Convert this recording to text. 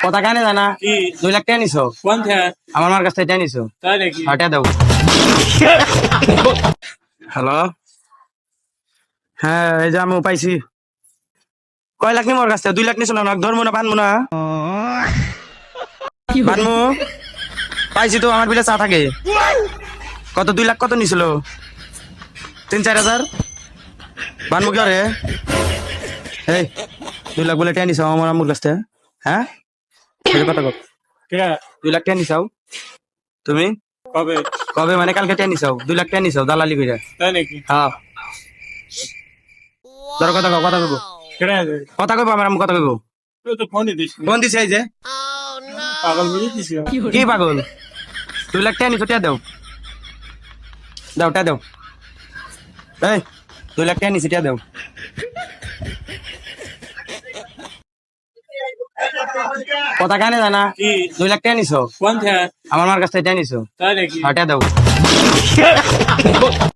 কথা কানে জানা কি 2 লাখ টাকা নিছো কোন থেকে আমার মার কাছ থেকে টাকা নিছো তাই নাকি হাটা দাও হ্যালো হ্যাঁ এই যে আমি পাইছি কয় লাখ নি মোর কাছ থেকে 2 লাখ নিছো না ধর্ম না বানমু না বানমু পাইছি তো আমার বিলে চা থাকে কত 2 লাখ কত নিছিল 3-4 হাজার বানমু কি রে এই 2 লাখ বলে টাকা নিছো আমার কাছ থেকে হ্যাঁ এই কথা কও কে 2 লাখ টাকা নিছাও তুমি কবে কবে মানে কালকে টাকা নিছাও 2 লাখ টাকা নিছাও দালালি কইরা তাই নাকি হ্যাঁ ধরো কথা কও কথা কইবো কেডা কথা কইবো আমার কথা কইবো তুই তো ফোনই দিস ফোন দিছে এই যে পাগল বুঝে দিস কি পাগল 2 লাখ টাকা নিছো টাকা দাও দাও টাকা দাও এই 2 লাখ টাকা নিছি টাকা দাও কথা কানে জানা কি 2 লাখ টাকা নিছো কোন থেকে আমার মার কাছ থেকে টাকা নিছো তাই নাকি টাকা দাও